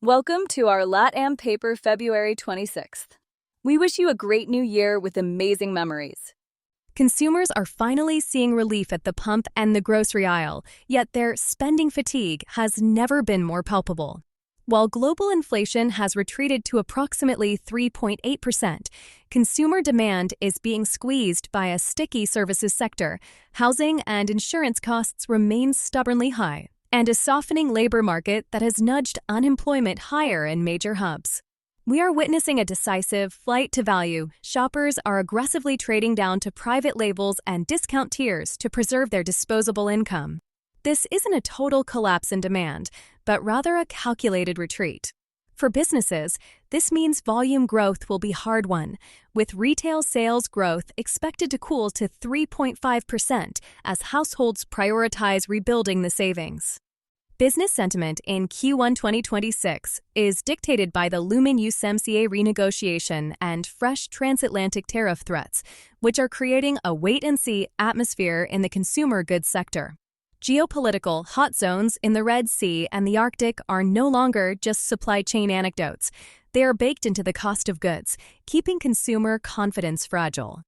Welcome to our LATAMPaper February 26th. We wish you a great new year with amazing memories. Consumers are finally seeing relief at the pump and the grocery aisle, yet their spending fatigue has never been more palpable. While global inflation has retreated to approximately 3.8%, consumer demand is being squeezed by a sticky services sector. Housing and insurance costs remain stubbornly high, and a softening labor market that has nudged unemployment higher in major hubs. We are witnessing a decisive flight to value. Shoppers are aggressively trading down to private labels and discount tiers to preserve their disposable income. This isn't a total collapse in demand, but rather a calculated retreat. For businesses, this means volume growth will be hard-won, with retail sales growth expected to cool to 3.5% as households prioritize rebuilding the savings. Business sentiment in Q1 2026 is dictated by the looming USMCA renegotiation and fresh transatlantic tariff threats, which are creating a wait-and-see atmosphere in the consumer goods sector. Geopolitical hot zones in the Red Sea and the Arctic are no longer just supply chain anecdotes. They are baked into the cost of goods, keeping consumer confidence fragile.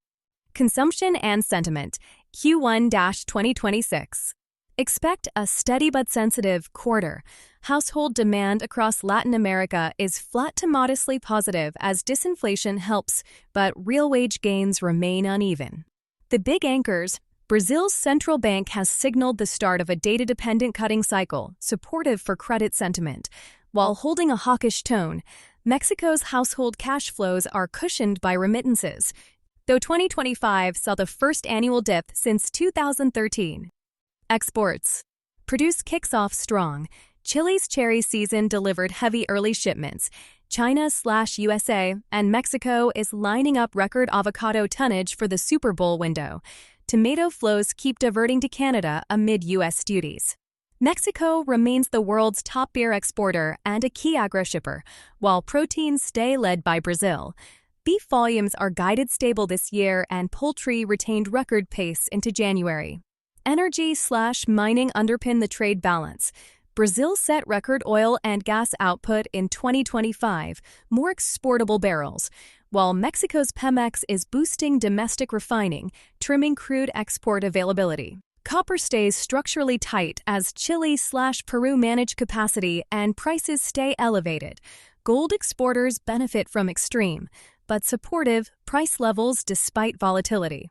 Consumption and sentiment, Q1-2026. Expect a steady but sensitive quarter. Household demand across Latin America is flat to modestly positive as disinflation helps, but real wage gains remain uneven. The big anchors. Brazil's central bank has signaled the start of a data-dependent cutting cycle, supportive for credit sentiment. While holding a hawkish tone, Mexico's household cash flows are cushioned by remittances, though 2025 saw the first annual dip since 2013. Exports. Produce kicks off strong. Chile's cherry season delivered heavy early shipments. China/USA and Mexico is lining up record avocado tonnage for the Super Bowl window. Tomato flows keep diverting to Canada amid U.S. duties. Mexico remains the world's top beer exporter and a key agri-shipper, while proteins stay led by Brazil. Beef volumes are guided stable this year and poultry retained record pace into January. Energy/mining underpin the trade balance. Brazil set record oil and gas output in 2025, more exportable barrels, while Mexico's Pemex is boosting domestic refining, trimming crude export availability. Copper stays structurally tight as Chile/Peru manage capacity and prices stay elevated. Gold exporters benefit from extreme, but supportive, price levels despite volatility.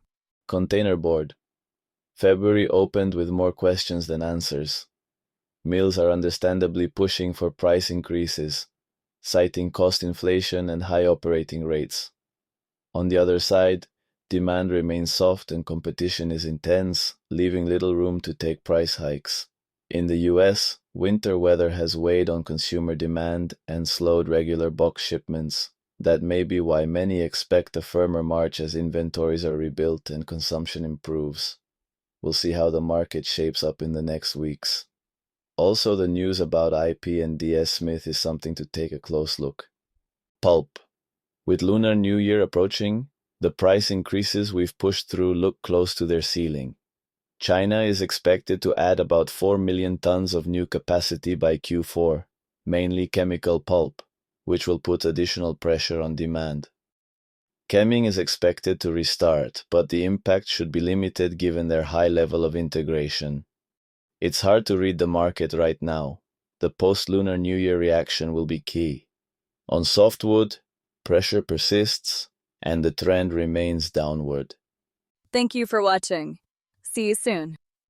Containerboard. February opened with more questions than answers. Mills are understandably pushing for price increases, citing cost inflation and high operating rates. On the other side, demand remains soft and competition is intense, leaving little room to take price hikes. In the US, winter weather has weighed on consumer demand and slowed regular box shipments. That may be why many expect a firmer March as inventories are rebuilt and consumption improves. We'll see how the market shapes up in the next weeks. Also, the news about IP and DS Smith is something to take a close look. Pulp. With Lunar New Year approaching, the price increases we've pushed through look close to their ceiling. China is expected to add about 4 million tons of new capacity by Q4, mainly chemical pulp, which will put additional pressure on demand. Chemming is expected to restart, but the impact should be limited given their high level of integration. It's hard to read the market right now. The post-Lunar New Year reaction will be key. On softwood, pressure persists, and the trend remains downward. Thank you for watching. See you soon.